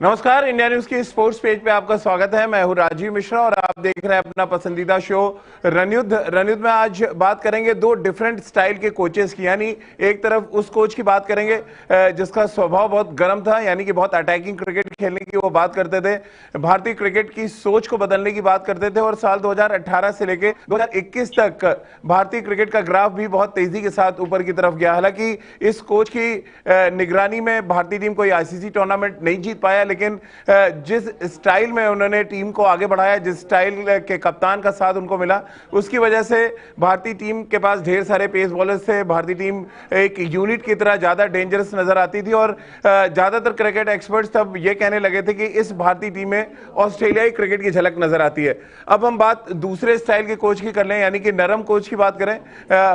नमस्कार, India news की sports page पे आपका स्वागत है। मैं हूं राजीव मिश्रा और आप देख रहे हैं अपना पसंदीदा शो रणयुद्ध। रणयुद्ध में आज बात करेंगे दो डिफरेंट स्टाइल के कोचेस की, यानी एक तरफ उस कोच की बात करेंगे जिसका स्वभाव बहुत गर्म था, यानी कि बहुत अटैकिंग क्रिकेट खेलने की वो बात करते थे, भारतीय क्रिकेट की सोच को बदलने की बात करते थे और साल 2018 से लेकर 2021 तक भारतीय क्रिकेट का ग्राफ भी बहुत तेजी के साथ ऊपर की तरफ गया। हालांकि इस कोच की निगरानी में भारतीय टीम कोई आईसीसी टूर्नामेंट नहीं जीत पाया, लेकिन जिस स्टाइल में उन्होंने टीम को आगे बढ़ाया, जिस स्टाइल के कप्तान का साथ उनको मिला, उसकी वजह से भारतीय टीम के पास ढेर सारे पेस बॉलर्स थे। भारतीय टीम एक यूनिट की तरह ज्यादा डेंजरस नजर आती थी और ज्यादातर क्रिकेट एक्सपर्ट्स तब ये कहने लगे थे कि इस भारतीय टीम में ऑस्ट्रेलियाई क्रिकेट की झलक नजर आती है। अब हम बात दूसरे स्टाइल के कोच की कर लें, यानी कि नरम कोच की बात करें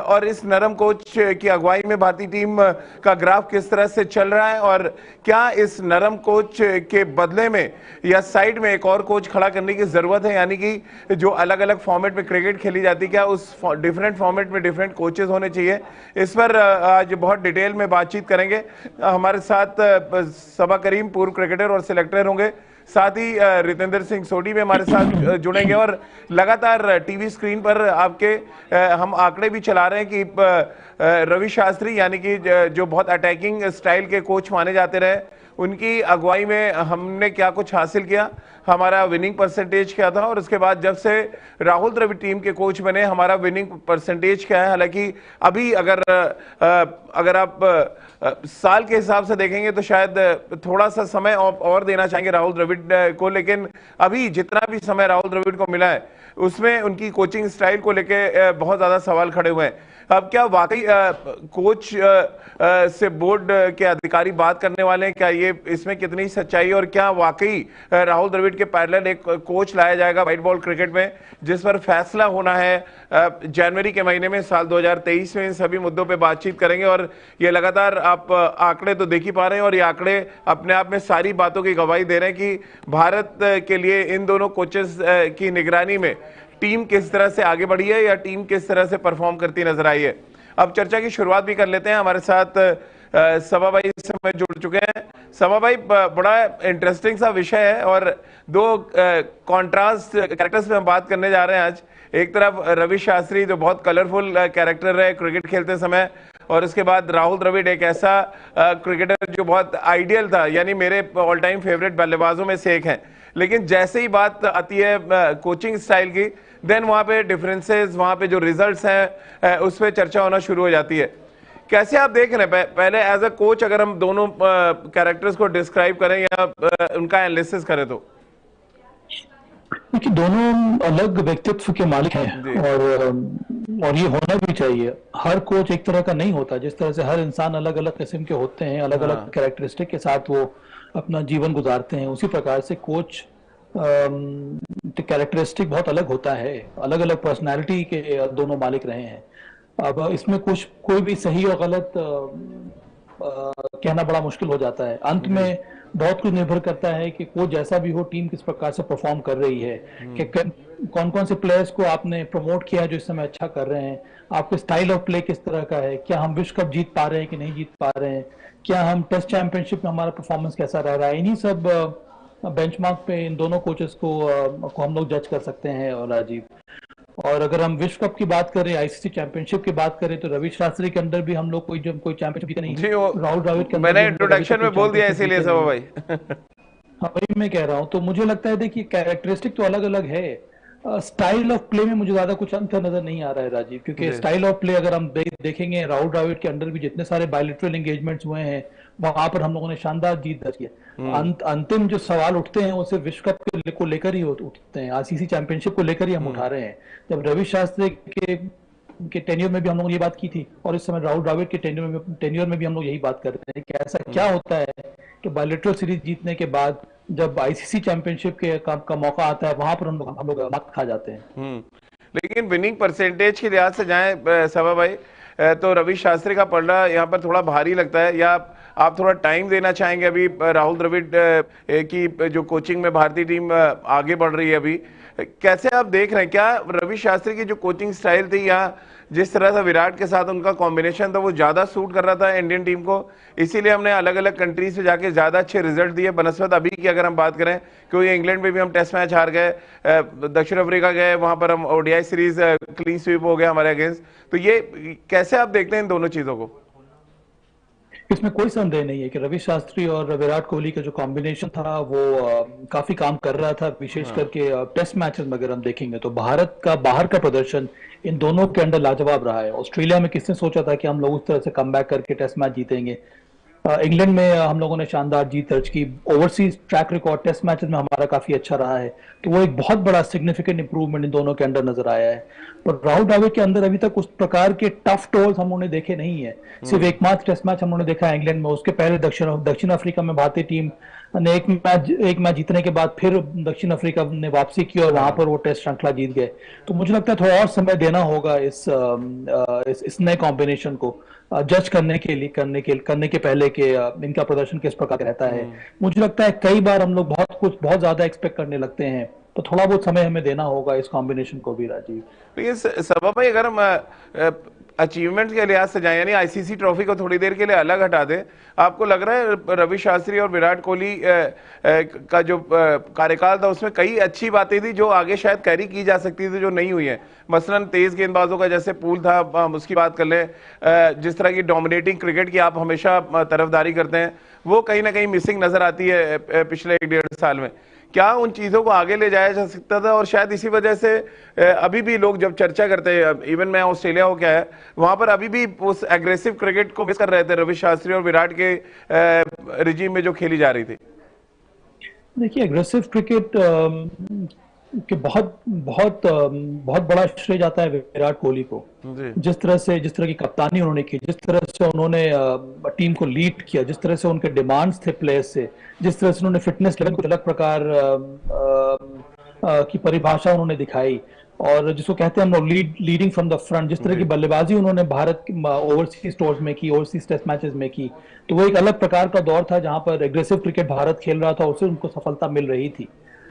और इस नरम कोच की अगुवाई में भारतीय टीम का ग्राफ किस तरह से चल रहा है और क्या इस नरम कोच के बदले में या साइड में एक और कोच खड़ा करने की जरूरत है, यानी कि जो अलग अलग फॉर्मेट में क्रिकेट खेली जाती है, क्या उस डिफरेंट फॉर्मेट में डिफरेंट कोचेस होने चाहिए। इस पर आज बहुत डिटेल में बातचीत करेंगे। हमारे साथ सबा करीम पूर्व क्रिकेटर और सिलेक्टर होंगे, साथ ही रितेंद्र सिंह सोडी भी हमारे साथ जुड़ेंगे और लगातार टीवी स्क्रीन पर आपके हम आंकड़े भी चला रहे हैं कि रवि शास्त्री, यानी कि जो बहुत अटैकिंग स्टाइल के कोच माने जाते रहे, उनकी अगुवाई में हमने क्या कुछ हासिल किया, हमारा विनिंग परसेंटेज क्या था और उसके बाद जब से राहुल द्रविड़ टीम के कोच बने हमारा विनिंग परसेंटेज क्या है। हालांकि अभी अगर आप साल के हिसाब से देखेंगे तो शायद थोड़ा सा समय और देना चाहेंगे राहुल द्रविड़ को, लेकिन अभी जितना भी समय राहुल द्रविड़ को मिला है उसमें उनकी कोचिंग स्टाइल को लेकर बहुत ज्यादा सवाल खड़े हुए हैं। अब क्या वाकई कोच से बोर्ड के अधिकारी बात करने वाले हैं, क्या ये इसमें कितनी सच्चाई, और क्या वाकई राहुल द्रविड़ के पैरेलल एक कोच लाया जाएगा व्हाइट बॉल क्रिकेट में, जिस पर फैसला होना है जनवरी के महीने में साल 2023 में। इन सभी मुद्दों पे बातचीत करेंगे और ये लगातार आप आंकड़े तो देख ही पा रहे हैं और ये आंकड़े अपने आप में सारी बातों की गवाही दे रहे हैं कि भारत के लिए इन दोनों कोचेस की निगरानी में टीम किस तरह से आगे बढ़ी है या टीम किस तरह से परफॉर्म करती नजर आई है। अब चर्चा की शुरुआत भी कर लेते हैं। हमारे साथ सबा भाई इस समय जुड़ चुके हैं। सबा भाई, बड़ा इंटरेस्टिंग सा विषय है और दो कॉन्ट्रास्ट कैरेक्टर्स पे हम बात करने जा रहे हैं आज। एक तरफ रवि शास्त्री जो बहुत कलरफुल कैरेक्टर रहे क्रिकेट खेलते समय, और उसके बाद राहुल द्रविड़ एक ऐसा क्रिकेटर जो बहुत आइडियल था, यानी मेरे ऑल टाइम फेवरेट बल्लेबाजों में से एक है। लेकिन जैसे ही बात आती है कोचिंग स्टाइल की, देन वहां पे डिफरेंसेस, वहां पे जो रिजल्ट्स हैं उस पर चर्चा होना शुरू हो जाती है। कैसे आप देख रहे हैं पहले एज अ कोच, अगर हम दोनों कैरेक्टर्स को डिस्क्राइब करें या उनका एनालिसिस करें तो? क्योंकि दोनों अलग व्यक्तित्व के मालिक हैं और ये होना भी चाहिए। हर कोच एक तरह का नहीं होता, जिस तरह से हर इंसान अलग अलग किस्म के होते हैं, अलग अलग कैरेक्टरिस्टिक के साथ वो अपना जीवन गुजारते हैं, उसी प्रकार से कोच कैरेक्टरिस्टिक बहुत अलग होता है। अलग अलग पर्सनालिटी के दोनों मालिक रहे हैं। अब इसमें कुछ कोई भी सही और गलत कहना बड़ा मुश्किल हो जाता है। अंत में बहुत कुछ निर्भर करता है कि कोच जैसा भी हो, टीम किस प्रकार से परफॉर्म कर रही है, कि कौन कौन से प्लेयर्स को आपने प्रमोट किया है जो इस समय अच्छा कर रहे हैं, आपके स्टाइल ऑफ प्ले किस तरह का है, क्या हम विश्व कप जीत पा रहे हैं कि नहीं जीत पा रहे हैं, क्या हम टेस्ट चैंपियनशिप में हमारा परफॉर्मेंस कैसा रह रहा है। इन्हीं सब बेंचमार्क पे इन दोनों कोचेस को हम लोग जज कर सकते हैं। और राजीव, और अगर हम विश्व कप की बात करें, आईसीसी चैंपियनशिप की बात करें, तो रवि शास्त्री के अंदर भी हम लोग कोई चैंपियनशिप जीते नहीं। राहुल द्रविड़ के अंदर मैंने इंट्रोडक्शन में बोल दिया, इसीलिए सब भाई हाँ वही मैं कह रहा हूँ। तो मुझे लगता है देखिए कैरेक्टरिस्टिक तो अलग अलग है, स्टाइल ऑफ प्ले में मुझे ज्यादा कुछ अंतर नजर नहीं आ रहा है राजीव, क्योंकि स्टाइल ऑफ प्ले अगर हम देखेंगे, राहुल द्रविड़ के अंदर भी जितने सारे बायलैटरल एंगेजमेंट्स हुए हैं वहां पर हम लोगों ने शानदार जीत दर्ज किया। अंतिम जो सवाल उठते हैं वो सिर्फ विश्व कप को लेकर ही उठते हैं, आईसीसी चैंपियनशिप को लेकर ही हम उठा रहे हैं। जब रवि शास्त्री के टेन्योर में भी हम लोगों ने ये बात की थी और इस समय राहुल द्रविड़ के टेन्योर में भी हम लोग यही बात करते हैं कि ऐसा क्या होता है कि बायलैटरल सीरीज जीतने के बाद जब आईसीसी चैंपियनशिप के का मौका आता है वहां पर हम लोग मत खा जाते हैं। लेकिन विनिंग परसेंटेज के लिहाज से जाएं सबा भाई, तो रवि शास्त्री का पलड़ा यहाँ पर थोड़ा भारी लगता है, या आप थोड़ा टाइम देना चाहेंगे? अभी राहुल द्रविड़ की जो कोचिंग में भारतीय टीम आगे बढ़ रही है, अभी कैसे आप देख रहे हैं? क्या रवि शास्त्री की जो कोचिंग स्टाइल थी या जिस तरह से विराट के साथ उनका कॉम्बिनेशन था वो ज्यादा सूट कर रहा था इंडियन टीम को, इसीलिए हमने अलग अलग कंट्रीज से जाके ज्यादा अच्छे रिजल्ट दिए बनस्पत अभी की अगर हम बात करें, क्योंकि इंग्लैंड में भी हम टेस्ट मैच हार गए, दक्षिण अफ्रीका गए, वहां पर हम ओडीआई सीरीज क्लीन स्वीप हो गया हमारे अगेंस्ट। तो ये कैसे आप देखते हैं इन दोनों चीजों को? इसमें कोई संदेह नहीं है कि रवि शास्त्री और विराट कोहली का जो कॉम्बिनेशन था वो काफी काम कर रहा था, विशेष करके टेस्ट मैचेस में अगर हम देखेंगे तो भारत का बाहर का प्रदर्शन इन दोनों के अंदर लाजवाब रहा है। ऑस्ट्रेलिया में किसने सोचा था कि हम लोग उस तरह से कम बैक करके टेस्ट मैच जीतेंगे। इंग्लैंड में हम लोगों ने शानदार जीत दर्ज की। Overseas track record test matches में हमारा काफी अच्छा रहा है, तो वो एक बहुत बड़ा सिग्निफिकेंट इंप्रूवमेंट इन दोनों के अंदर नजर आया है। पर राहुल द्रविड़ के अंदर अभी तक उस प्रकार के टफ टोल्स हम उन्होंने देखे नहीं है। सिर्फ एकमात्र टेस्ट मैच हम उन्होंने देखा है इंग्लैंड में, उसके पहले दक्षिण अफ्रीका में भारतीय टीम ने एक मैच जीतने के बाद फिर दक्षिण अफ्रीका ने वापसी की और वहां पर वो टेस्ट श्रृंखला जीत गए। तो मुझे लगता है थोड़ा और समय देना होगा इस नए कॉम्बिनेशन को जज करने के पहले कि इनका प्रदर्शन किस प्रकार का रहता है। मुझे लगता है कई बार हम लोग बहुत ज्यादा एक्सपेक्ट करने लगते हैं, तो थोड़ा बहुत समय हमें देना होगा इस कॉम्बिनेशन को भी राजीव। लेकिन सबा भाई, अगर हम अचीवमेंट के लिहाज से जाए, यानी आईसीसी ट्रॉफी को थोड़ी देर के लिए अलग हटा दे, आपको लग रहा है रवि शास्त्री और विराट कोहली का जो कार्यकाल था उसमें कई अच्छी बातें थी जो आगे शायद कैरी की जा सकती थी जो नहीं हुई है? मसलन तेज गेंदबाजों का जैसे पूल था, हम उसकी बात कर लें, जिस तरह की डोमिनेटिंग क्रिकेट की आप हमेशा तरफदारी करते हैं, वो कहीं ना कहीं मिसिंग नजर आती है पिछले 1-1.5 साल में। क्या उन चीजों को आगे ले जाया जा सकता था? और शायद इसी वजह से अभी भी लोग जब चर्चा करते हैं, इवन मैं ऑस्ट्रेलिया हो क्या है, वहां पर अभी भी उस एग्रेसिव क्रिकेट को मिस कर रहे थे रवि शास्त्री और विराट के रिजीम में जो खेली जा रही थी। देखिए, एग्रेसिव क्रिकेट कि बहुत बड़ा श्रेय जाता है विराट कोहली को। जिस तरह की कप्तानी उन्होंने की, जिस तरह से उन्होंने टीम को लीड किया, जिस तरह से उनके डिमांड्स थे प्लेयर्स से, जिस तरह से उन्होंने फिटनेस लेवल को अलग प्रकार की परिभाषा उन्होंने दिखाई, और जिसको कहते हैं हम लोग लीडिंग फ्रॉम द फ्रंट, जिस तरह की बल्लेबाजी उन्होंने भारत ओवरसीज टूर्स में की, ओवरसीज टेस्ट मैचेस में की, तो वो एक अलग प्रकार का दौर था जहां पर एग्रेसिव क्रिकेट भारत खेल रहा था, उससे उनको सफलता मिल रही थी।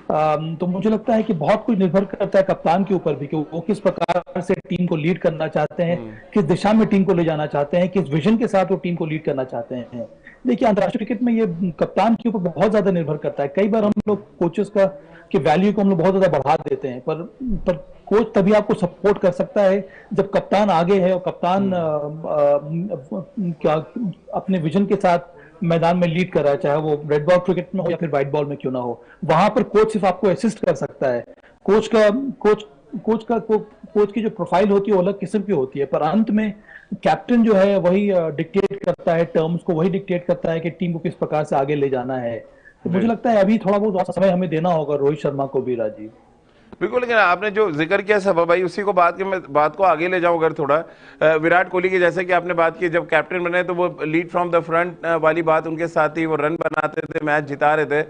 तो मुझे लगता है कि बहुत कुछ निर्भर करता है कप्तान के ऊपर भी कि वो किस प्रकार से टीम को लीड करना चाहते हैं, किस दिशा में टीम को ले जाना चाहते हैं, किस विजन के साथ वो टीम को लीड करना चाहते हैं। देखिए, अंतर्राष्ट्रीय क्रिकेट में ये कप्तान के ऊपर बहुत ज्यादा निर्भर करता है। कई बार हम लोग कोचेस की वैल्यू को हम लोग बहुत ज्यादा बढ़ा देते हैं, पर कोच तभी आपको सपोर्ट कर सकता है जब कप्तान आगे है और कप्तान क्या अपने विजन के साथ मैदान में लीड कर रहा है, चाहे वो रेड बॉल क्रिकेट में हो या फिर व्हाइट बॉल में क्यों ना हो। वहां पर कोच सिर्फ आपको असिस्ट कर सकता है। कोच की जो प्रोफाइल होती है वो अलग किस्म की होती है, पर अंत में कैप्टन जो है वही डिक्टेट करता है टर्म्स को, वही डिक्टेट करता है कि टीम को किस प्रकार से आगे ले जाना है। तो मुझे लगता है अभी थोड़ा बहुत समय हमें देना होगा रोहित शर्मा को भी राजीव। बिल्कुल, लेकिन आपने जो जिक्र किया सबा भाई, उसी को बात को आगे ले जाऊं अगर थोड़ा, विराट कोहली की जैसे कि आपने बात की, जब कैप्टन बने तो वो लीड फ्रॉम द फ्रंट वाली बात उनके साथ ही, वो रन बनाते थे, मैच जिता रहे थे,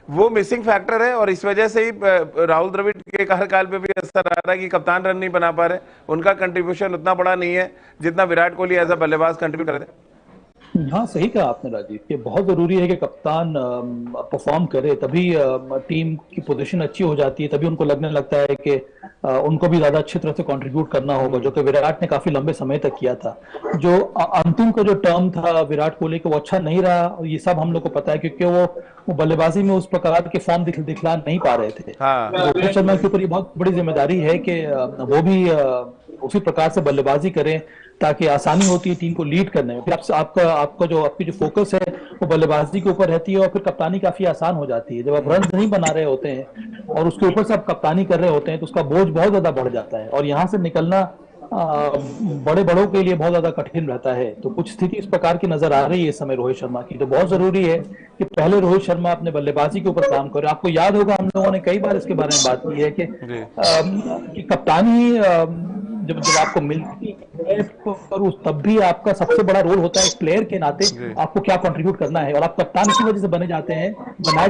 वो मिसिंग फैक्टर है। और इस वजह से ही राहुल द्रविड़ के कार्यकाल पे भी असर आ रहा है कि कप्तान रन नहीं बना पा रहे, उनका कंट्रीब्यूशन उतना बड़ा नहीं है जितना विराट कोहली एज अ बल्लेबाज कंट्रीब्यूट कर रहे थे। हाँ, सही कहा आपने राजीव, कि बहुत जरूरी है कि कप्तान परफॉर्म करे, तभी टीम की पोजीशन अच्छी हो जाती है, तभी उनको लगने लगता है कि उनको भी ज्यादा अच्छी तरह से कंट्रीब्यूट करना होगा, जो कि विराट ने काफी लंबे समय तक किया था। जो अंतिम का जो टर्म था विराट कोहली का वो अच्छा नहीं रहा, और ये सब हम लोग को पता है, क्योंकि वो बल्लेबाजी में उस प्रकार के फॉर्म दिखला नहीं पा रहे थे। रोहित शर्मा के ऊपर ये बहुत बड़ी जिम्मेदारी है कि वो भी उसी प्रकार से बल्लेबाजी करें ताकि आसानी होती है टीम को लीड करने में। फिर आपकी जो फोकस है वो बल्लेबाजी के ऊपर रहती है, और फिर कप्तानी काफी आसान हो जाती है। जब आप रन नहीं बना रहे होते हैं और उसके ऊपर से आप कप्तानी कर रहे होते हैं तो उसका बोझ बहुत ज्यादा बढ़ जाता है, और यहाँ से निकलना बड़ों के लिए बहुत ज्यादा कठिन रहता है। तो कुछ स्थिति इस प्रकार की नजर आ रही है इस समय रोहित शर्मा की। तो बहुत जरूरी है कि पहले रोहित शर्मा अपने बल्लेबाजी के ऊपर काम करे। आपको याद होगा हम लोगों ने कई बार इसके बारे में बात की है कि कप्तानी जब आपको मिलती है तो तब भी आपका सबसे बड़ा रोल होता है प्लेयर के नाते आपको क्या कंट्रीब्यूट करना है। और आप कप्तान इसी वजह से बनाए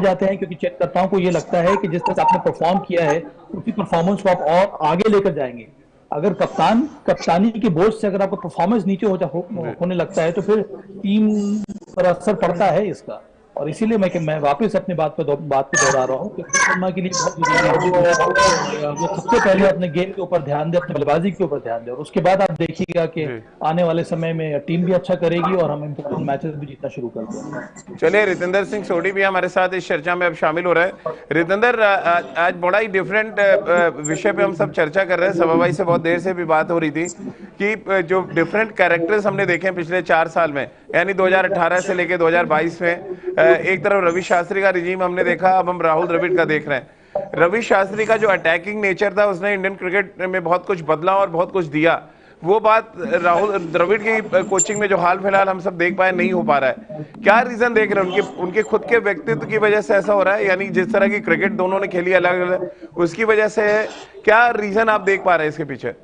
जाते हैं क्योंकि चेककर्ताओं को ये लगता है कि जिस तरह से आपने परफॉर्म किया है उसी परफॉर्मेंस को आप और आगे लेकर जाएंगे। अगर कप्तानी के बोझ से अगर आपका परफॉर्मेंस नीचे होने लगता है तो फिर टीम पर असर पड़ता है इसका। और इसीलिए मैं वापस अपनी बात को दोहरा रहा हूँ कि रोहित शर्मा के लिए बहुत जरूरी है वो सबसे पहले अपने गेम के ऊपर ध्यान दे, अपने बल्लेबाजी के ऊपर ध्यान दे, और उसके बाद आप देखिएगा कि आने वाले समय में टीम भी अच्छा करेगी और हम इम्पोर्टेंट मैचेस भी जीतना शुरू कर देंगे। चलिए, रितेंद्र सिंह सोढ़ी भी हमारे साथ इस चर्चा में अब शामिल हो रहे हैं। रितेंद्र, आज बड़ा ही डिफरेंट विषय पे हम सब चर्चा कर रहे हैं। सभा भाई से बहुत देर से भी बात हो रही थी कि जो डिफरेंट कैरेक्टर्स हमने देखे हैं पिछले 4 साल में, यानी 2018 से लेके 2022 में, एक तरफ रवि शास्त्री का रिजीम हमने देखा, अब हम राहुल द्रविड़ का देख रहे हैं। रवि शास्त्री का जो अटैकिंग नेचर था उसने इंडियन क्रिकेट में बहुत कुछ बदला और बहुत कुछ दिया। वो बात राहुल द्रविड़ की कोचिंग में जो हाल फिलहाल हम सब देख पाए नहीं हो पा रहा है। क्या रीजन देख रहे हैं उनके खुद के व्यक्तित्व की वजह से ऐसा हो रहा है, यानी जिस तरह की क्रिकेट दोनों ने खेली अलग अलग, उसकी वजह से है? क्या रीजन आप देख पा रहे हैं इसके पीछे?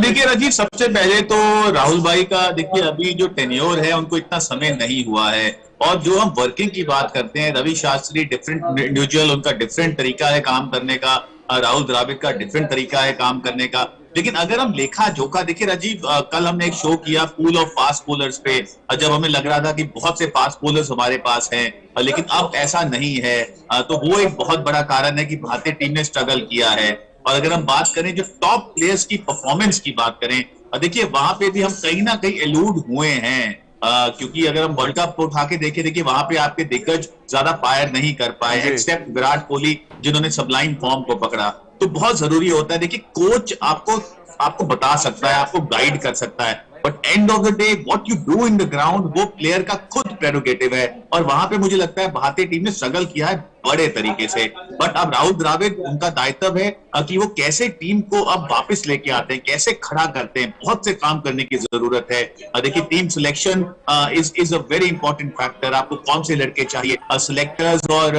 देखिए राजीव, सबसे पहले तो राहुल भाई का देखिए अभी जो टेन्योर है उनको इतना समय नहीं हुआ है, और जो हम वर्किंग की बात करते हैं, रवि शास्त्री डिफरेंट इंडिविजुअल, उनका डिफरेंट तरीका है काम करने का, राहुल द्रविड़ का डिफरेंट तरीका है काम करने का। लेकिन अगर हम लेखा जोखा देखिए राजीव, कल हमने एक शो किया पूल ऑफ फास्ट बॉलर्स पे, जब हमें लग रहा था कि बहुत से फास्ट बॉलर्स हमारे पास हैं, लेकिन अब ऐसा नहीं है। तो वो एक बहुत बड़ा कारण है कि भारतीय टीम ने स्ट्रगल किया है। और अगर हम बात करें जो टॉप प्लेयर्स की परफॉर्मेंस की बात करें, देखिए वहां पे भी हम कहीं ना कहीं एलूड हुए हैं, क्योंकि अगर हम वर्ल्ड कप उठा के देखें, देखिए वहां पे आपके दिग्गज ज्यादा फायर नहीं कर पाए एक्सेप्ट विराट कोहली, जिन्होंने सबलाइन फॉर्म को पकड़ा। तो बहुत जरूरी होता है, देखिए कोच आपको बता सकता है, आपको गाइड कर सकता है, but end of the day what you do in the ground वो प्लेयर का खुद प्रेरोगेटिव है। और वहां पे मुझे लगता है भारतीय टीम ने स्ट्रगल किया है बड़े तरीके से। बट अब राहुल द्रविड़, उनका दायित्व है कि वो कैसे टीम को अब वापस लेके आते हैं, कैसे खड़ा करते हैं, बहुत से काम करने की जरूरत है। देखिए team selection is a very important factor. आपको कौन से लड़के चाहिए, सिलेक्टर्स और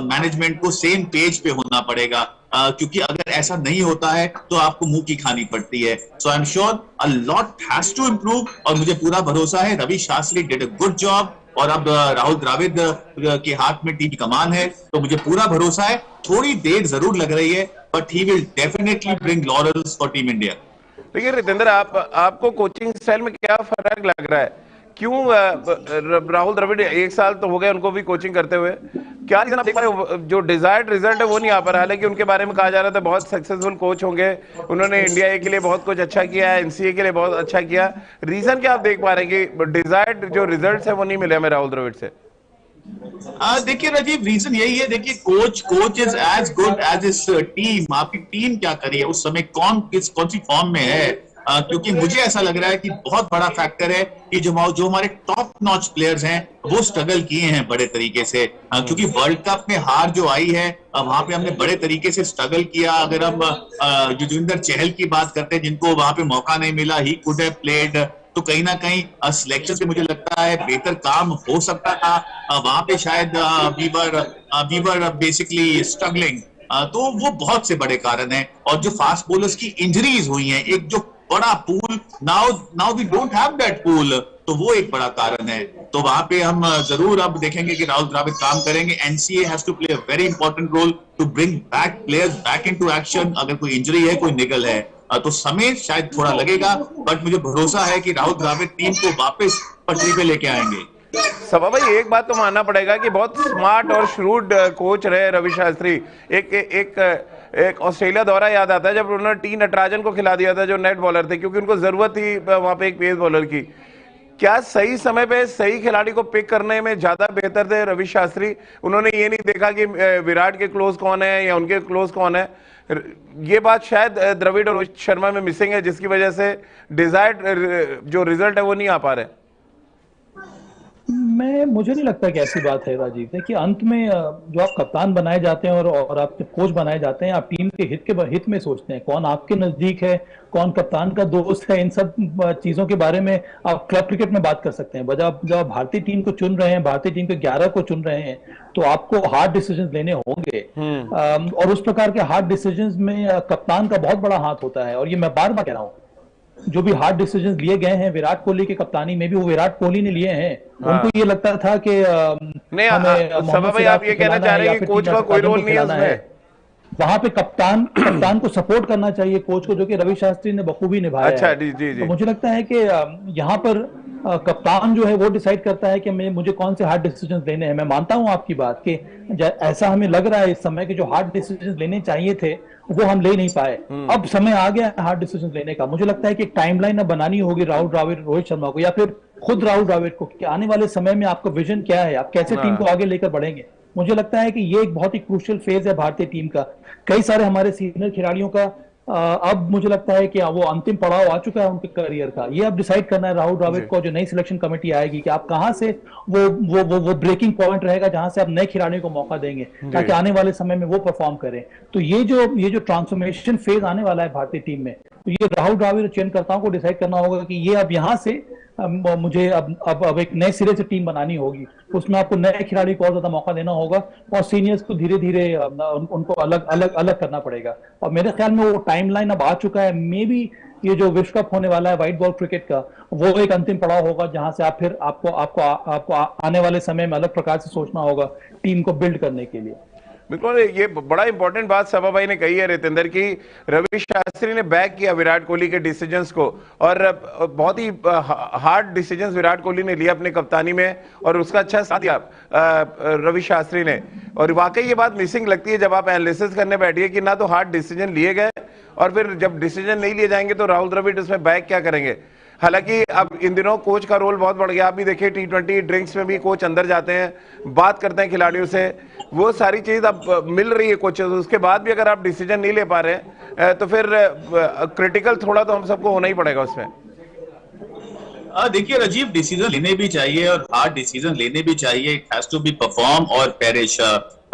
मैनेजमेंट को सेम पेज पे होना पड़ेगा, क्योंकि अगर ऐसा नहीं होता है तो आपको मुंह की खानी पड़ती है। So I am sure a lot has to improve, और मुझे पूरा भरोसा है Ravi Shastri did a good job, और अब राहुल द्रविड़ के हाथ में टीम की कमान है, तो मुझे पूरा भरोसा है। थोड़ी देर जरूर लग रही है, but he will definitely bring laurels for team India. देखिए रितेंद्र, आपको कोचिंग स्टाइल में क्या फर्क लग रहा है? क्यों राहुल द्रविड़ 1 साल तो हो गए उनको भी कोचिंग करते हुए, क्या रीजन आप देख पा रहे हो जो डिजायर्ड रिजल्ट है वो नहीं आ पा रहा? हालांकि उनके बारे में कहा जा रहा था बहुत सक्सेसफुल कोच होंगे, उन्होंने इंडिया ए के लिए बहुत कुछ अच्छा किया है, एनसीए के लिए बहुत अच्छा किया। रीजन क्या आप देख पा रहे हैं कि डिजायर्ड जो रिजल्ट है वो नहीं मिले हमें राहुल द्रविड़ से? देखिए राजीव, रीजन यही है, देखिए coach is as good as is team. आपकी टीम क्या करी है उस समय, कौन सी फॉर्म में है, क्योंकि मुझे ऐसा लग रहा है कि बहुत बड़ा फैक्टर है कि जो हमारे टॉप नॉच प्लेयर्स हैं वो स्ट्रगल किए हैं बड़े तरीके से, क्योंकि वर्ल्ड कप में हार जो आई है वहां पे हमने बड़े तरीके से स्ट्रगल किया। अगर हम युजवेंद्र चहल की बात करते हैं, जिनको वहां पे मौका नहीं मिला, ही कुड हैव प्लेड, तो कहीं ना कहीं सिलेक्शन से मुझे लगता है बेहतर काम हो सकता था। वहां पे शायद वी वर बेसिकली स्ट्रगलिंग, तो वो बहुत से बड़े कारण हैं। और जो फास्ट बॉलर्स की इंजरीज हुई हैं, एक जो बड़ा pool, now we don't have that pool, तो वो एक बड़ा कारण है। तो वहां पे हम जरूर अब देखेंगे कि राहुल द्रविड़ काम करेंगे। NCA has to play a very important role to bring back players back into action. अगर कोई इंजरी है, कोई निगल है, तो समय शायद थोड़ा लगेगा, बट मुझे भरोसा है कि राहुल द्रविड़ टीम को वापस पटरी पे लेके आएंगे। सभा भाई, एक बात तो मानना पड़ेगा कि बहुत स्मार्ट और श्रूड कोच रहे रवि शास्त्री। एक ऑस्ट्रेलिया दौरा याद आता है जब उन्होंने टी नटराजन को खिला दिया था जो नेट बॉलर थे, क्योंकि उनको जरूरत थी वहां पे एक पेस बॉलर की। क्या सही समय पे सही खिलाड़ी को पिक करने में ज्यादा बेहतर थे रवि शास्त्री? उन्होंने ये नहीं देखा कि विराट के क्लोज कौन है या उनके क्लोज कौन है। ये बात शायद द्रविड़ और रोहित शर्मा में मिसिंग है, जिसकी वजह से डिजायर्ड जो रिजल्ट है वो नहीं आ पा रहे। मुझे नहीं लगता कि ऐसी बात है राजीव। देखिए अंत में जो आप कप्तान बनाए जाते हैं और आप कोच बनाए जाते हैं, आप टीम के हित में सोचते हैं, कौन आपके नजदीक है, कौन कप्तान का दोस्त है, इन सब चीजों के बारे में आप क्लब क्रिकेट में बात कर सकते हैं। जब आप भारतीय टीम को चुन रहे हैं, भारतीय टीम के 11 को चुन रहे हैं, तो आपको हार्ड डिसीजन लेने होंगे, और उस प्रकार के हार्ड डिसीजन में कप्तान का बहुत बड़ा हाथ होता है। और ये मैं बार बार कह रहा हूँ, जो भी हार्ड डिसीजंस लिए गए हैं विराट कोहली की कप्तानी में भी, वो विराट कोहली ने लिए हैं। उनको ये लगता था कि नहीं, सभा भाई आप ये कहना चाह रहे हैं कि कोच का कोई रोल नहीं है उसमें? वहां पे कप्तान को सपोर्ट करना चाहिए कोच को, जो कि रवि शास्त्री ने बखूबी निभाया अच्छा, है। जी जी जी। तो मुझे लगता है कि यहाँ पर कप्तान जो है वो डिसाइड करता है कि मुझे कौन से हार्ड डिसीजंस लेने हैं। मैं मानता हूं आपकी बात कि ऐसा हमें लग रहा है इस समय कि जो हार्ड डिसीजंस लेने चाहिए थे वो हम ले नहीं पाए। अब समय आ गया है हार्ड डिसीजंस लेने का। मुझे लगता है कि एक टाइमलाइन अब बनानी होगी राहुल द्रविड़, रोहित शर्मा को, या फिर खुद राहुल द्रविड़ को, कि आने वाले समय में आपका विजन क्या है, आप कैसे टीम को आगे लेकर बढ़ेंगे। मुझे लगता है कि ये एक बहुत ही क्रूशियल फेज है भारतीय टीम का। कई सारे हमारे सीनियर खिलाड़ियों का अब मुझे लगता है कि वो अंतिम पड़ाव आ चुका है उनके करियर का। ये अब डिसाइड करना है राहुल द्रविड़ को, जो नई सिलेक्शन कमेटी आएगी, कि आप कहां से वो ब्रेकिंग पॉइंट रहेगा जहां से आप नए खिलाड़ियों को मौका देंगे ताकि आने वाले समय में वो परफॉर्म करें। तो ये जो ट्रांसफॉर्मेशन फेज आने वाला है भारतीय टीम में, तो ये राहुल द्रविड़ चयनकर्ताओं को डिसाइड करना होगा कि ये अब यहाँ से मुझे अब एक नए सिरे से टीम बनानी होगी। उसमें आपको नए खिलाड़ी को और ज्यादा मौका देना होगा और सीनियर्स को धीरे धीरे उनको अलग अलग अलग करना पड़ेगा। और मेरे ख्याल में वो टाइमलाइन अब आ चुका है। मे बी ये जो विश्व कप होने वाला है व्हाइट बॉल क्रिकेट का, वो एक अंतिम पड़ाव होगा जहां से आप फिर आपको आने वाले समय में अलग प्रकार से सोचना होगा टीम को बिल्ड करने के लिए। बिल्कुल, ये बड़ा इंपॉर्टेंट बात सभा भाई ने कही है रितेंद्र की। रवि शास्त्री ने बैक किया विराट कोहली के डिसीजंस को, और बहुत ही हार्ड डिसीजंस विराट कोहली ने लिया अपने कप्तानी में, और उसका अच्छा साथ दिया रवि शास्त्री ने। और वाकई ये बात मिसिंग लगती है जब आप एनालिसिस करने बैठिए कि ना तो हार्ड डिसीजन लिए गए, और फिर जब डिसीजन नहीं लिए जाएंगे तो राहुल द्रविड़ उसमें बैक क्या करेंगे। हालांकि अब इन दिनों कोच का रोल बहुत बढ़ गया। आप भी देखिए T20 ड्रिंक्स में भी कोच अंदर जाते हैं, बात करते हैं खिलाड़ियों से, वो सारी चीज अब मिल रही है कोचेस। उसके बाद भी अगर आप डिसीजन नहीं ले पा रहे हैं तो फिर क्रिटिकल थोड़ा तो हम सबको होना ही पड़ेगा उसमें। देखिए राजीव, डिसीजन लेने भी चाहिए और हार्ड डिसीजन लेने भी चाहिए। It has to be perform और पेरिश।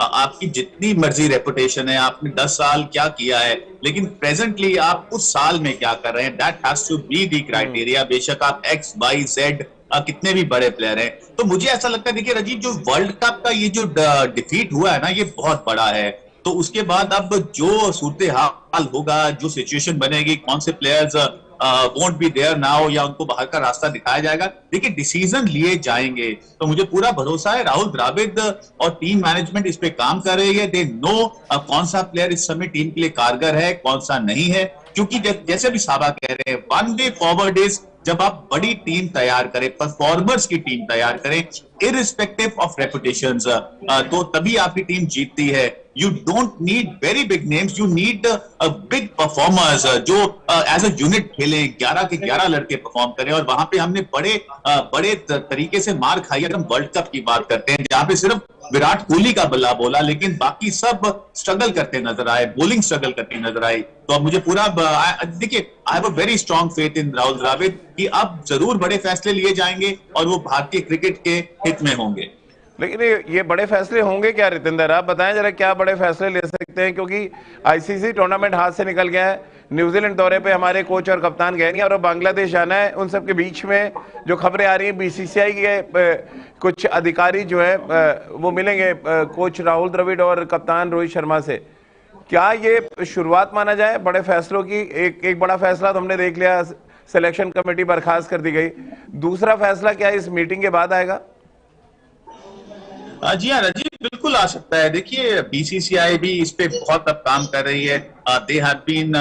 आपकी जितनी मर्जी रेपुटेशन है, आपने 10 साल क्या किया है, लेकिन प्रेजेंटली आप उस साल में क्या कर रहे हैं, that has to be the criteria. बेशक आप XYZ कितने भी बड़े प्लेयर हैं। तो मुझे ऐसा लगता है, देखिए राजीव, जो वर्ल्ड कप का ये जो डिफीट हुआ है ना, ये बहुत बड़ा है। तो उसके बाद अब जो सूरत हाल होगा, जो सिचुएशन बनेगी, कौन से players won't be there now, या उनको बाहर का रास्ता दिखाया जाएगा, देखिए डिसीजन लिए जाएंगे। तो मुझे पूरा भरोसा है राहुल द्रविड़ और टीम मैनेजमेंट इस पे काम कर रही है। दे नो कौन सा प्लेयर इस समय टीम के लिए कारगर है, कौन सा नहीं है। क्योंकि जैसे भी साबा कह रहे हैं, वन वे फॉरवर्ड इज जब आप बड़ी टीम तैयार करें, परफॉर्मर्स की टीम तैयार करें, इररिस्पेक्टिव ऑफ रेपुटेशंस, तो तभी आपकी टीम जीतती है। You don't need very big names, you need a big performers जो as a unit खेले, 11 के 11 लड़के परफॉर्म करें। और वहां पे हमने बड़े तरीके से मार खाई। अगर हम वर्ल्ड कप की बात करते हैं, जहां पे सिर्फ विराट कोहली का बल्ला बोला, लेकिन बाकी सब स्ट्रगल करते नजर आए, बॉलिंग स्ट्रगल करती नजर आई। तो अब मुझे पूरा देखिए, I have a very strong faith in Rahul Dravid कि अब जरूर बड़े फैसले लिए जाएंगे और वो भारतीय क्रिकेट के हित में होंगे। लेकिन ये बड़े फैसले होंगे क्या रितेंद्र, आप बताएं जरा, क्या बड़े फैसले ले सकते हैं? क्योंकि आईसीसी टूर्नामेंट हाथ से निकल गया है। न्यूजीलैंड दौरे पे हमारे कोच और कप्तान गए नहीं, और बांग्लादेश जाना है। उन सब के बीच में जो खबरें आ रही हैं, बीसीसीआई के कुछ अधिकारी जो है वो मिलेंगे कोच राहुल द्रविड़ और कप्तान रोहित शर्मा से। क्या ये शुरुआत माना जाए बड़े फैसलों की? एक बड़ा फैसला तो हमने देख लिया, सिलेक्शन कमेटी बर्खास्त कर दी गई। दूसरा फैसला क्या इस मीटिंग के बाद आएगा? जी हाँ राजीव, बिल्कुल आ सकता है। देखिए बीसीसीआई भी इस पे बहुत अब काम कर रही है। They have been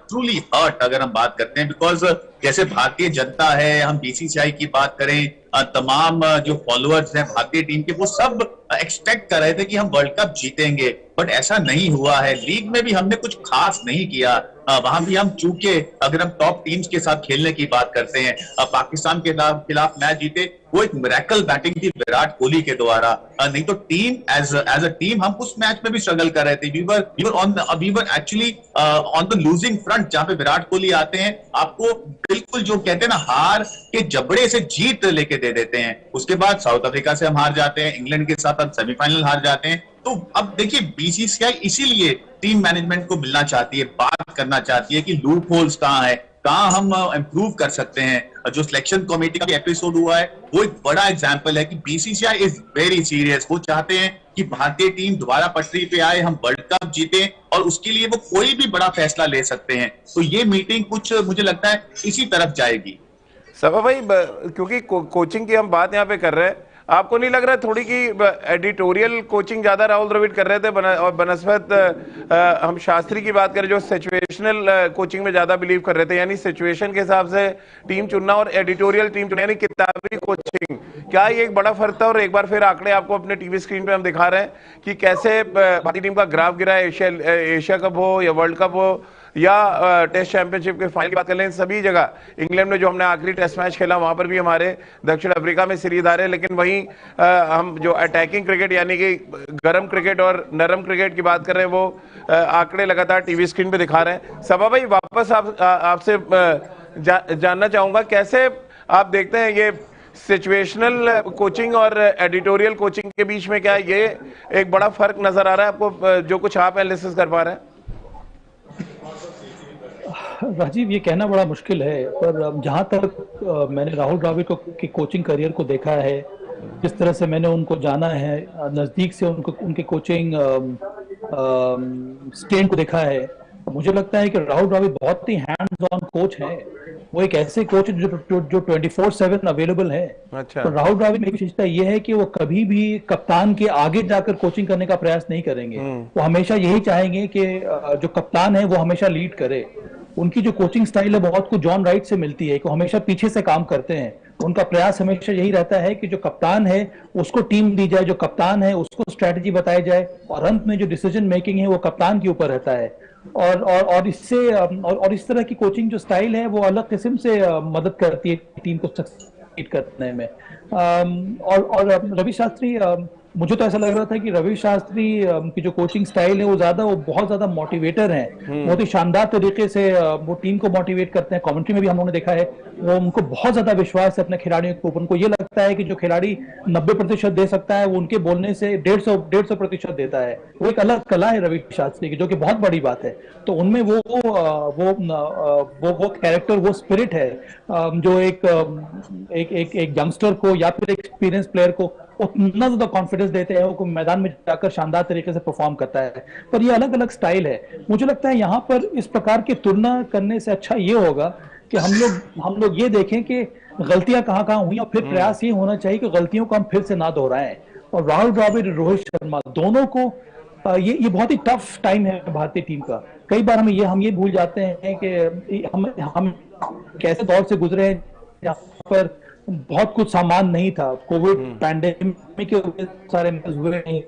truly hurt अगर हम बात करते हैं, बिकॉज जैसे भारतीय जनता है, हम बीसीसीआई की बात करें, तमाम जो फॉलोअर्स हैं भारतीय टीम के, वो सब एक्सपेक्ट कर रहे थे कि हम वर्ल्ड कप जीतेंगे, बट ऐसा नहीं हुआ है। लीग में भी हमने कुछ खास नहीं किया। वहां भी हम चूके, अगर हम टॉप टीम्स के साथ खेलने की बात करते हैं, पाकिस्तान के खिलाफ मैच जीते, वो एक मिरेकल बैटिंग थी विराट कोहली के द्वारा। नहीं तो टीम एज अ टीम हम उस मैच में भी स्ट्रगल कर रहे थे। We were actually on the losing front, जहां पे विराट कोहली आते हैं, आपको बिल्कुल जो कहते हैं ना, हार के जबड़े से जीत लेके दे देते हैं। उसके बाद साउथ अफ्रीका से हम हार जाते हैं, इंग्लैंड के साथ हम सेमीफाइनल हार जाते हैं। तो अब देखिए बीसीसीआई इसीलिए टीम मैनेजमेंट को मिलना चाहती है, बात करना चाहती है कि लूप होल्स कहाँ है, कहाँ हम इंप्रूव कर सकते हैं। जो सिलेक्शन कमेटी का एपिसोड हुआ है, वो एक बड़ा एग्जांपल है कि बीसीसीआई इज वेरी सीरियस। वो चाहते हैं कि भारतीय टीम दोबारा पटरी पे आए, हम वर्ल्ड कप जीते, और उसके लिए वो कोई भी बड़ा फैसला ले सकते हैं। तो ये मीटिंग कुछ मुझे लगता है इसी तरफ जाएगी। सभा भाई, क्योंकि कोचिंग की हम बात यहाँ पे कर रहे हैं, आपको नहीं लग रहा है थोड़ी की एडिटोरियल कोचिंग ज्यादा राहुल द्रविड़ कर रहे थे और बनस्पत हम शास्त्री की बात करें जो सिचुएशनल कोचिंग में ज्यादा बिलीव कर रहे थे, यानी सिचुएशन के हिसाब से टीम चुनना और एडिटोरियल टीम चुनना, यानी किताबी कोचिंग, क्या ये एक बड़ा फर्क था? और एक बार फिर आंकड़े आपको अपने टीवी स्क्रीन पे हम दिखा रहे हैं कि कैसे भारतीय टीम का ग्राफ गिरा है, एशिया कप हो या वर्ल्ड कप हो या टेस्ट चैंपियनशिप के फाइनल की बात कर लें, सभी जगह इंग्लैंड में जो हमने आखिरी टेस्ट मैच खेला वहां पर भी हमारे दक्षिण अफ्रीका में सीरीज आ रहे हैं, लेकिन वहीं हम जो अटैकिंग क्रिकेट यानी कि गर्म क्रिकेट और नरम क्रिकेट की बात कर रहे हैं वो आंकड़े लगातार टीवी स्क्रीन पे दिखा रहे हैं। सबा भाई, वापस आपसे जानना चाहूंगा कैसे आप देखते हैं ये सिचुएशनल कोचिंग और एडिटोरियल कोचिंग के बीच में क्या ये एक बड़ा फर्क नजर आ रहा है आपको, जो कुछ आप एनालिसिस कर पा रहे हैं? राजीव, ये कहना बड़ा मुश्किल है, पर जहां तक मैंने राहुल द्रविड़ की कोचिंग करियर को देखा है, जिस तरह से मैंने उनको जाना है नजदीक से, उनके कोचिंग स्टेन को देखा है, मुझे लगता है कि राहुल द्रविड़ बहुत ही हैंड्स ऑन कोच है। वो एक ऐसे कोच जो 24/7 अवेलेबल है। अच्छा। तो राहुल द्रविड़ की विशेषता ये है कि वो कभी भी कप्तान के आगे जाकर कोचिंग करने का प्रयास नहीं करेंगे। वो हमेशा यही चाहेंगे कि जो कप्तान है वो हमेशा लीड करे। उनकी जो कोचिंग स्टाइल है बहुत कुछ जॉन राइट से मिलती है, कि हमेशा पीछे से काम करते हैं। उनका प्रयास हमेशा यही रहता है कि जो कप्तान है उसको टीम दी जाए, जो कप्तान है उसको स्ट्रेटजी बताई जाए, और अंत में जो डिसीजन मेकिंग है वो कप्तान के ऊपर रहता है। और इससे और इस तरह की कोचिंग जो स्टाइल है वो अलग किस्म से मदद करती है टीम को सक्सीड करने में। और रवि शास्त्री, मुझे तो ऐसा लग रहा था कि रवि शास्त्री की जो कोचिंग स्टाइल है वो बहुत ज्यादा मोटिवेटर हैं। बहुत ही शानदार तरीके से वो टीम को मोटिवेट करते हैं। कमेंट्री में भी हम लोगों ने देखा है, वो उनको बहुत ज्यादा विश्वास है अपने खिलाड़ियों के ऊपर। उनको ये लगता है कि जो खिलाड़ी 90% दे सकता है वो उनके बोलने से 150% देता है। वो एक अलग कला है रवि शास्त्री की, जो कि बहुत बड़ी बात है। तो उनमें वो कैरेक्टर, वो स्पिरिट है जो एक यंगस्टर को या फिर एक्सपीरियंस प्लेयर को उतना ज्यादा कॉन्फिडेंस देते हैं, वो मैदान में जाकर शानदार तरीके से परफॉर्म करता है। पर ये अलग अलग स्टाइल है। मुझे लगता है यहाँ पर इस प्रकार की तुलना करने से अच्छा ये होगा कि हम लोग ये देखें कि गलतियां कहाँ कहाँ हुई, और फिर प्रयास ये होना चाहिए कि गलतियों को हम फिर से ना दोहराएं। और राहुल द्रविड़, रोहित शर्मा, दोनों को ये बहुत ही टफ टाइम है भारतीय टीम का। कई बार हम ये भूल जाते हैं कि हम कैसे दौर से गुजरे हैं जहाँ पर बहुत कुछ सामान नहीं था। कोविड पैंडेमिक के सारे मैच हुए नहीं,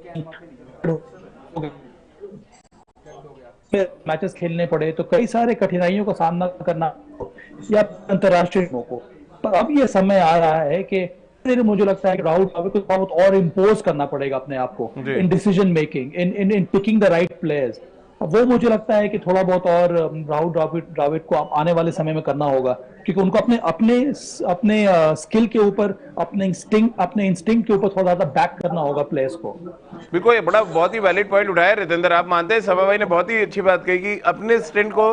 मैचेस खेलने पड़े, तो कई सारे कठिनाइयों का सामना करना या अंतरराष्ट्रीय टीमों को। पर अब ये समय आ रहा है कि मुझे लगता है कि राहुल द्रविड़ को बहुत और इम्पोज करना पड़ेगा अपने आप को in decision making, in picking the right players. वो मुझे लगता है कि थोड़ा बहुत और राहुल द्रविड़ को आने वाले समय में करना होगा, क्योंकि उनको अपने स्किल के ऊपर, अपने इंस्टिंक्ट के ऊपर थोड़ा ज्यादा बैक करना होगा प्लेयर्स को। बिल्कुल, ये बहुत ही वैलिड पॉइंट उठाया रितेंद्र। आप मानते हैं, सभा भाई ने बहुत ही अच्छी बात कही कि अपने स्ट्रेंथ को,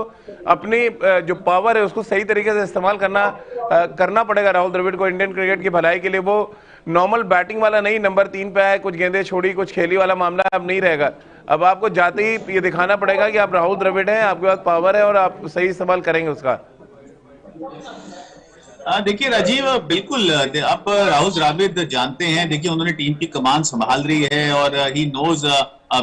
अपनी जो पावर है उसको सही तरीके से इस्तेमाल करना पड़ेगा राहुल द्रविड़ को इंडियन क्रिकेट की भलाई के लिए। वो नॉर्मल बैटिंग वाला नहीं, नंबर 3 पे आए, कुछ गेंदें छोड़ी, कुछ खेली वाला मामला अब नहीं रहेगा। अब आपको जाते ही ये दिखाना पड़ेगा कि आप राहुल द्रविड़ हैं, आपके पास पावर है और आप सही इस्तेमाल करेंगे उसका। देखिए राजीव, बिल्कुल आप राहुल द्रविड़ जानते हैं, देखिए उन्होंने टीम की कमान संभाल रही है और he knows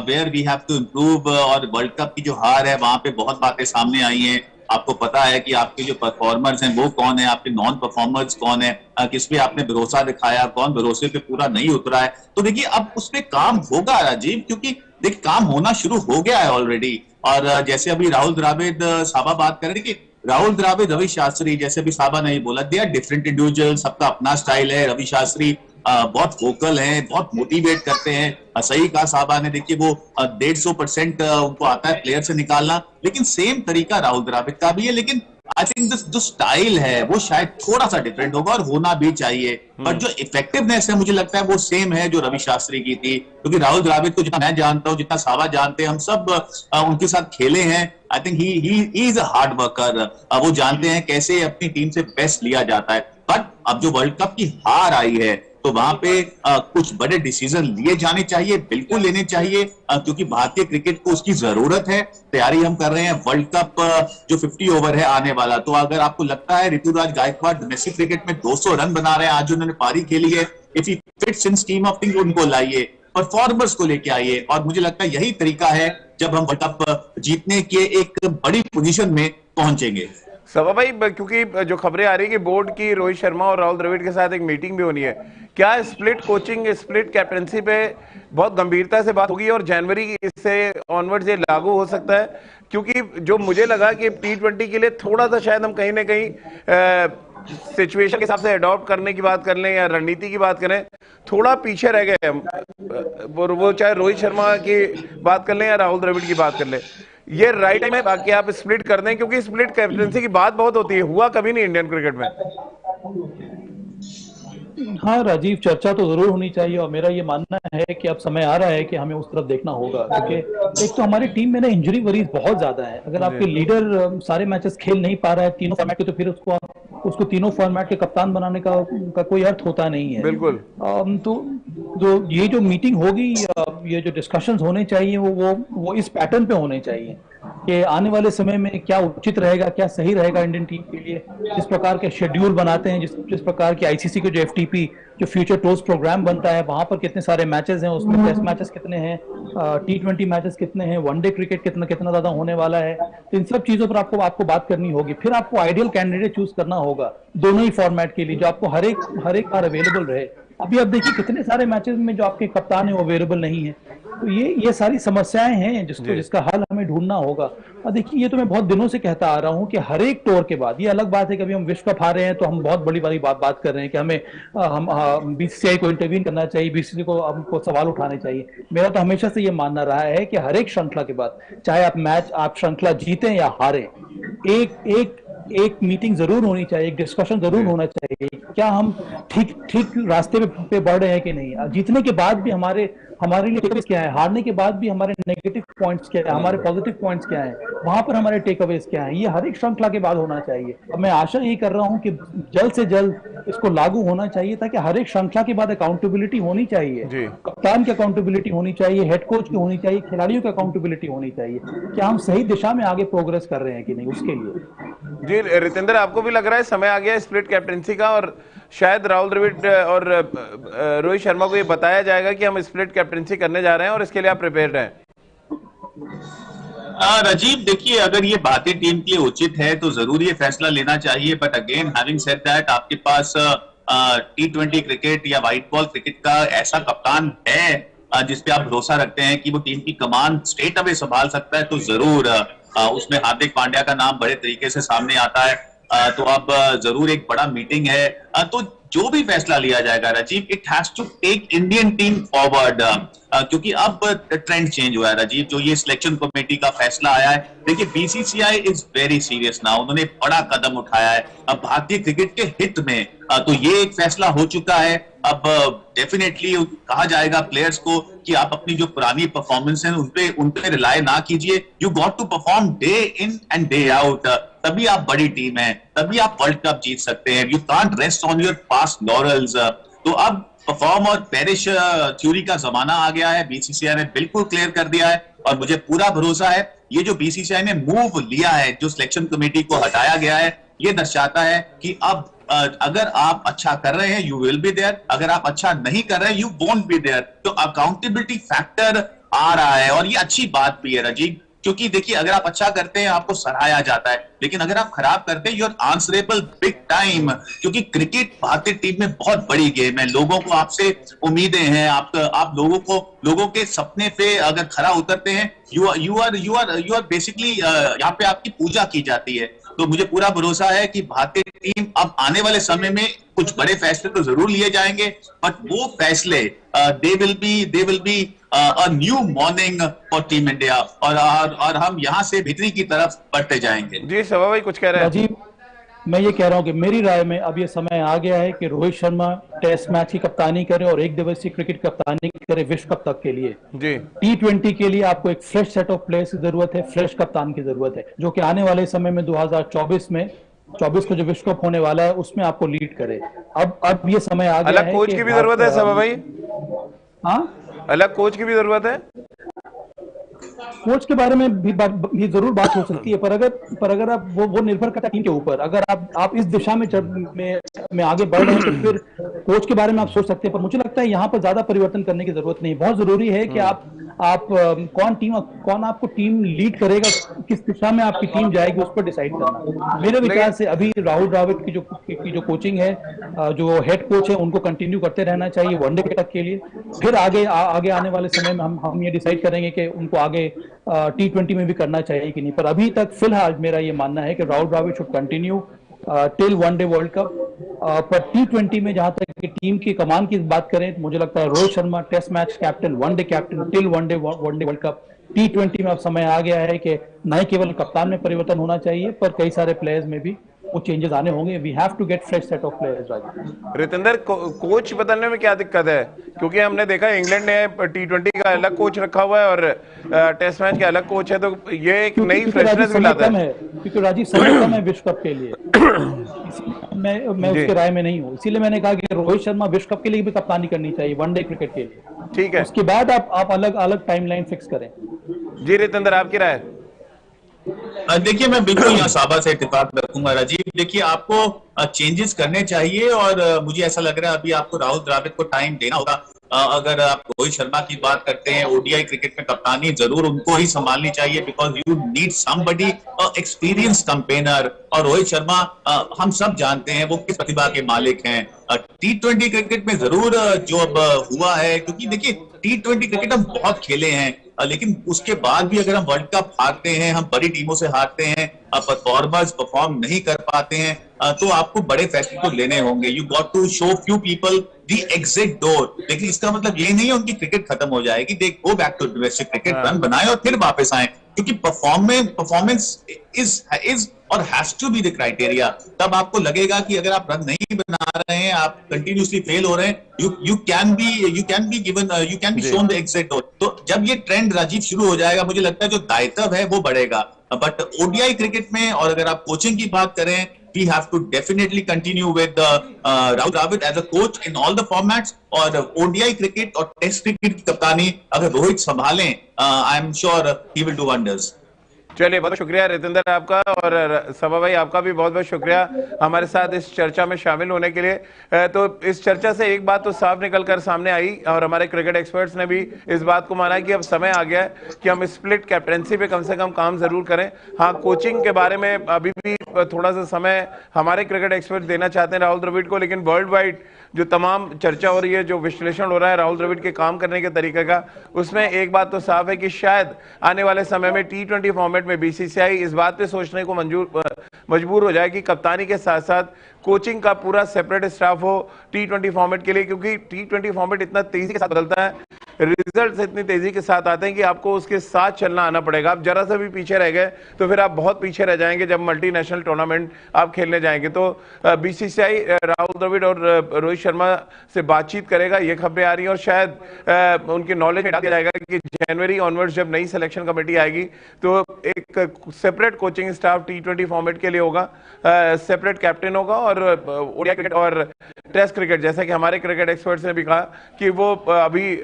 where we have to improve. और वर्ल्ड कप की जो हार है वहां पे बहुत बातें सामने आई हैं। आपको पता है कि आपके जो परफॉर्मर्स हैं वो कौन है, आपके नॉन परफॉर्मर्स कौन है, किस पे आपने भरोसा दिखाया, कौन भरोसे पे पूरा नहीं उतरा है। तो देखिए अब उस पे काम होगा राजीव, क्योंकि देखिए काम होना शुरू हो गया है ऑलरेडी। और जैसे अभी राहुल द्रविड़ साहबा बात कर रहे थे कि राहुल द्रविड़, रवि शास्त्री, जैसे अभी साहबा ने बोला, दे आर डिफरेंट इंडिविजुअल, सबका अपना स्टाइल है। रवि शास्त्री बहुत वोकल हैं, बहुत मोटिवेट करते हैं। सही कहा साहबा ने, देखिए वो 150% उनको आता है प्लेयर से निकालना, लेकिन सेम तरीका राहुल द्रविड़ का भी है। लेकिन आई थिंक जो स्टाइल है वो शायद थोड़ा सा डिफरेंट होगा और होना भी चाहिए। पर जो इफेक्टिवनेस है मुझे लगता है वो सेम है जो रवि शास्त्री की थी, क्योंकि राहुल द्रविड़ को जितना मैं जानता हूँ, जितना साहबा जानते हैं, हम सब उनके साथ खेले हैं। I think he is a hard worker. वो जानते हैं कैसे अपनी टीम से बेस्ट लिया जाता है। बट अब जो वर्ल्ड कप की हार आई है तो वहां पे कुछ बड़े डिसीजन लिए जाने चाहिए, बिल्कुल लेने चाहिए, क्योंकि भारतीय क्रिकेट को उसकी जरूरत है। तैयारी हम कर रहे हैं वर्ल्ड कप जो 50 ओवर है आने वाला। तो अगर आपको लगता है ऋतुराज गायकवाड़ डोमेस्टिक क्रिकेट में 200 रन बना रहे हैं, आज उन्होंने पारी खेली है, if he fits in scheme of things उनको लाइए, परफॉर्मर्स को लेके आइए, और मुझे लगता है यही तरीका है जब हम वर्ल्ड कप जीतने के एक बड़ी पोजीशन में पहुंचेंगे। सवा भाई, क्योंकि जो खबरें आ रही है कि बोर्ड की रोहित शर्मा और राहुल द्रविड़ के साथ एक मीटिंग भी होनी है, क्या स्प्लिट कोचिंग, स्प्लिट कैप्टनसी पे बहुत गंभीरता से बात होगी और जनवरी से ऑनवर्ड ये लागू हो सकता है? क्योंकि जो मुझे लगा कि T20 के लिए थोड़ा सा शायद हम कहीं ना कहीं सिचुएशन के हिसाब से अडॉप्ट करने की बात कर लें या रणनीति की बात करें, थोड़ा पीछे रह गए हम। वो चाहे रोहित शर्मा की बात कर लें या राहुल द्रविड़ की बात कर लें, ये राइट टाइम है बाकी आप स्प्लिट कर दें? क्योंकि स्प्लिट कैप्टनसी की बात बहुत होती है, हुआ कभी नहीं इंडियन क्रिकेट में। हाँ राजीव, चर्चा तो जरूर होनी चाहिए और मेरा ये मानना है कि अब समय आ रहा है कि हमें उस तरफ देखना होगा, क्योंकि एक तो हमारी टीम में ना इंजरी वरीज बहुत ज्यादा है। अगर आपके लीडर सारे मैचेस खेल नहीं पा रहा है तीनों फॉर्मेट के, तो फिर उसको तीनों फॉर्मेट के कप्तान बनाने का कोई अर्थ होता नहीं है। बिल्कुल। तो ये जो मीटिंग होगी, ये जो डिस्कशंस होने चाहिए वो इस पैटर्न पे होने चाहिए कि आने वाले समय में क्या उचित रहेगा, क्या सही रहेगा इंडियन टीम के लिए। जिस प्रकार के शेड्यूल बनाते हैं, जिस प्रकार के आईसीसी के जो FTP जो फ्यूचर टूर्स प्रोग्राम बनता है, वहां पर कितने सारे मैचेस हैं, उसमें टेस्ट मैचेस कितने हैं, T20 मैचेस कितने हैं, वनडे क्रिकेट कितना ज्यादा होने वाला है, तो इन सब चीजों पर आपको बात करनी होगी। फिर आपको आइडियल कैंडिडेट चूज करना होगा दोनों ही फॉर्मेट के लिए, जो आपको हर एक बार अवेलेबल रहे। अभी आप देखिए कितने सारे मैचेस में जो आपके कप्तान है वो अवेलेबल नहीं है। तो ये सारी समस्याएं हैं जिसका हल हमें ढूंढना होगा। और देखिए, ये तो मैं बहुत दिनों से कहता आ रहा हूं कि हर एक टूर के बाद, ये अलग बात है कि अभी हम विश्व कप हारे हैं तो हम बहुत बड़ी बड़ी बात कर रहे हैं कि हम BCCI को इंटरवीन करना चाहिए, BCCI को हमको सवाल उठाने चाहिए। मेरा तो हमेशा से ये मानना रहा है कि हर एक श्रृंखला के बाद, चाहे आप श्रृंखला जीतें या हारें, एक मीटिंग जरूर होनी चाहिए, एक डिस्कशन जरूर होना चाहिए, क्या हम ठीक रास्ते पे बढ़ रहे हैं कि नहीं। जीतने के बाद भी हमारे लिए क्या है, हारने के बाद भी हमारे नेगेटिव पॉइंट्स क्या है, हमारे पॉजिटिव पॉइंट्स क्या है, वहां पर हमारे टेक अवेज क्या है, ये हर एक श्रृंखला के बाद होना चाहिए। और मैं आशा यही कर रहा हूं कि जल्द से जल्द इसको लागू होना चाहिए, ताकि हर एक श्रृंखला के बाद अकाउंटेबिलिटी होनी चाहिए, कप्तान की अकाउंटेबिलिटी होनी चाहिए, हेड कोच की होनी चाहिए, खिलाड़ियों की अकाउंटेबिलिटी होनी चाहिए, क्या हम सही दिशा में आगे प्रोग्रेस कर रहे हैं कि नहीं, उसके लिए। जी रितेंद्र, आपको भी लग रहा है समय आ गया स्प्लिट कैप्टनसी का, और शायद राहुल द्रविड़ और रोहित शर्मा को ये बताया जाएगा कि हम स्प्लिट कैप्टनसी करने जा रहे हैं और इसके लिए आप प्रिपेयर्ड हैं? राजीव, देखिए, अगर ये बातें टीम के लिए उचित है तो जरूर ये फैसला लेना चाहिए, but again having said that, आपके पास T20 क्रिकेट या व्हाइट बॉल क्रिकेट का ऐसा कप्तान है जिसपे आप भरोसा रखते हैं कि वो टीम की कमान स्ट्रेट अवे संभाल सकता है, तो जरूर उसमें हार्दिक पांड्या का नाम बड़े तरीके से सामने आता है। तो अब जरूर एक बड़ा मीटिंग है, तो जो भी फैसला लिया जाएगा Rajiv, it has to take Indian team forward, क्योंकि अब ट्रेंड चेंज हुआ है राजीव। जो ये सिलेक्शन कमेटी का फैसला आया है, देखिए BCCI is very serious now, उन्होंने बड़ा कदम उठाया है अब भारतीय क्रिकेट के हित में, तो ये एक फैसला हो चुका है। अब डेफिनेटली कहा जाएगा प्लेयर्स को कि आप अपनी जो पुरानी परफॉर्मेंस है उन पे रिलाय ना कीजिए, you got to perform day in and day out, तभी आप बड़ी टीम है, तभी आप वर्ल्ड कप जीत सकते हैं। You can't rest on your past laurels. तो अब परफॉर्म और पेरिश थ्योरी का जमाना आ गया है, BCCI ने बिल्कुल क्लियर कर दिया है, और मुझे पूरा भरोसा है ये जो BCCI ने मूव लिया है, जो सिलेक्शन कमेटी को हटाया गया है, ये दर्शाता है कि अब अगर आप अच्छा कर रहे हैं यू विल बी देयर, अगर आप अच्छा नहीं कर रहे हैं यू वोंट बी देयर। तो अकाउंटेबिलिटी फैक्टर आ रहा है, और ये अच्छी बात भी है राजीव, क्योंकि देखिए, अगर आप अच्छा करते हैं आपको सराहाया जाता है, लेकिन अगर आप खराब करते हैं you are answerable big time, क्योंकि क्रिकेट भारतीय टीम में बहुत बड़ी गेम है, लोगों को आपसे उम्मीदें हैं, आप लोगों के सपने पे अगर खरा उतरते हैं, यू आर बेसिकली यहाँ पे आपकी पूजा की जाती है। तो मुझे पूरा भरोसा है कि भारतीय टीम अब आने वाले समय में कुछ बड़े फैसले तो जरूर लिए जाएंगे, बट वो फैसले they will be a new morning for team India, और हम यहाँ से भीतरी की तरफ बढ़ते जाएंगे। जी सवा भाई कुछ कह रहे हैं? राजीव, मैं ये कह रहा हूँ कि मेरी राय में अब ये समय आ गया है कि रोहित शर्मा टेस्ट मैच की कप्तानी करे और एक दिवसीय क्रिकेट कप्तानी करे विश्व कप तक के लिए। जी T20 के लिए आपको एक फ्रेश सेट ऑफ प्लेयर्स की जरूरत है, फ्रेश कप्तान की जरूरत है, जो कि आने वाले समय में 2024 को जो विश्व कप होने वाला है उसमें आपको लीड करे। अब ये समय आ गया है। अलग कोच की भी जरूरत है सवा भाई? हाँ, अलग कोच की भी जरूरत है। कोच के बारे में भी जरूर बात हो सकती है, पर अगर आप वो निर्भर करता है टीम के ऊपर। अगर आप इस दिशा में आगे बढ़ रहे हैं तो फिर कोच के बारे में आप सोच सकते हैं, पर मुझे लगता है यहाँ पर ज्यादा परिवर्तन करने की जरूरत नहीं। बहुत जरूरी है कि आप कौन आपको टीम लीड करेगा, किस दिशा में आपकी टीम जाएगी, उस पर डिसाइड करना। मेरे विचार से अभी राहुल द्रविड़ की जो कोचिंग है, जो हेड कोच है, उनको कंटिन्यू करते रहना चाहिए वनडे तक के लिए। फिर आगे आने वाले समय में हम ये डिसाइड करेंगे कि उनको आगे T20 में भी करना चाहिए कि नहीं। पर अभी तक फिलहाल मेरा ये मानना है कि Rahul Dravid should continue till one day world cup. पर T20 में जहां तक कि टीम की कमान की बात करें तो मुझे लगता है Rohit Sharma test match captain, one day captain till one day world cup. T20 में अब समय आ गया है कि न केवल कप्तान में परिवर्तन होना चाहिए, पर कई सारे प्लेयर्स में भी वो चेंजेस आने होंगे। We have to get fresh set of players. Ritendra, coach बदलने में क्या दिक्कत है? क्योंकि हमने देखा इंग्लैंड ने T20 का अलग कोच रखा हुआ है और टेस्ट मैच का अलग कोच है, तो ये एक नई फ्रेशनेस भी लाता है। क्योंकि राजीव समय कम है विश्व कप के लिए, मैं उसके राय में नहीं हूँ। इसीलिए मैंने कहा कि रोहित शर्मा विश्व कप के लिए भी कप्तानी करनी चाहिए, वनडे क्रिकेट के लिए। ठीक है, उसके बाद आप अलग अलग टाइमलाइन फिक्स करें। जी रितेंद्र, आपकी राय? देखिए, मैं बिल्कुल यहाँ साबा से इत्तेफाक रखूंगा राजीव। देखिए, आपको चेंजेस करने चाहिए और मुझे ऐसा लग रहा है अभी आपको राहुल द्रविड़ को टाइम देना होगा। अगर आप रोहित शर्मा की बात करते हैं, ओडीआई क्रिकेट में कप्तानी जरूर उनको ही संभालनी चाहिए, because you need somebody experience campaigner. और रोहित शर्मा हम सब जानते हैं वो किस प्रतिभा के मालिक हैं। T20 क्रिकेट में जरूर जो अब हुआ है, क्योंकि देखिए T20 क्रिकेट हम बहुत खेले हैं, लेकिन उसके बाद भी अगर हम वर्ल्ड कप हारते हैं, हम बड़ी टीमों से हारते हैं, परफॉर्मर्स परफॉर्म नहीं कर पाते हैं, तो आपको बड़े फैसले तो लेने होंगे। You got to show few people the exit door. लेकिन इसका मतलब ये नहीं है उनकी क्रिकेट खत्म हो जाएगी। They go back to domestic cricket, run बनाए और फिर वापस आए, क्योंकि परफॉर्मेंस इज और has to be the criteria. तब आपको लगेगा कि अगर आप रन नहीं बना रहे हैं, आप कंटिन्यूसली फेल हो रहे हैं, you can be shown the exit door. तो जब ये ट्रेंड राजीव शुरू हो जाएगा, मुझे लगता है जो दायित्व है वो बढ़ेगा। बट ओडीआई क्रिकेट में और अगर आप कोचिंग की बात करें, we have to definitely continue with Rahul Dravid as a coach in all the formats। और ODI क्रिकेट और टेस्ट क्रिकेट की कप्तानी अगर Rohit संभालें, I am sure he will do wonders। चलिए, बहुत शुक्रिया रितेंद्र आपका, और सबा भाई आपका भी बहुत बहुत शुक्रिया हमारे साथ इस चर्चा में शामिल होने के लिए। तो इस चर्चा से एक बात तो साफ निकल कर सामने आई और हमारे क्रिकेट एक्सपर्ट्स ने भी इस बात को माना कि अब समय आ गया है कि हम स्प्लिट कैप्टेंसी पे कम से कम काम जरूर करें। हाँ, कोचिंग के बारे में अभी भी थोड़ा सा समय हमारे क्रिकेट एक्सपर्ट देना चाहते हैं राहुल द्रविड़ को, लेकिन वर्ल्ड वाइड जो तमाम चर्चा हो रही है, जो विश्लेषण हो रहा है राहुल द्रविड़ के काम करने के तरीके का, उसमें एक बात तो साफ है कि शायद आने वाले समय में T20 फॉर्मेट में बीसीसीआई इस बात पे सोचने को मजबूर हो जाए कि कप्तानी के साथ साथ कोचिंग का पूरा सेपरेट स्टाफ हो T20 फॉर्मेट के लिए, क्योंकि T20 फॉर्मेट इतना तेजी के साथ बदलता है, रिजल्ट्स इतनी तेजी के साथ आते हैं कि आपको उसके साथ चलना आना पड़ेगा। आप जरा सा भी पीछे रह गए तो फिर आप बहुत पीछे रह जाएंगे जब मल्टीनेशनल टूर्नामेंट आप खेलने जाएंगे। तो बीसीसीआई राहुल द्रविड़ और रोहित शर्मा से बातचीत करेगा, ये खबरें आ रही हैं, और शायद उनके नॉलेज में डाल दिया जाएगा कि जनवरी ऑनवर्ड्स जब नई सिलेक्शन कमेटी आएगी तो एक separate coaching staff T20 format के लिए होगा, सेपरेट कैप्टन होगा, और ओडीआई क्रिकेट और टेस्ट क्रिकेट, जैसा कि हमारे क्रिकेट एक्सपर्ट्स ने भी कहा कि वो अभी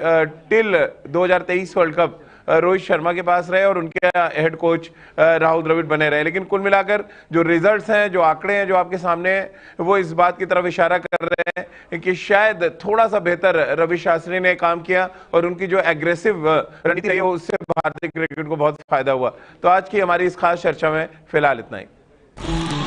till 2023 world cup Rohit Sharma के पास रहे और उनके हेड कोच राहुल द्रविड़ बने रहे। लेकिन कुल मिलाकर जो रिजल्ट्स हैं, जो आंकड़े हैं जो आपके सामने हैं, वो इस बात की तरफ इशारा कर रहे हैं कि शायद थोड़ा सा बेहतर रवि शास्त्री ने काम किया और उनकी जो एग्रेसिव रणनीति रही है उससे भारतीय क्रिकेट को बहुत फायदा हुआ। तो आज की हमारी इस खास चर्चा में फिलहाल इतना ही।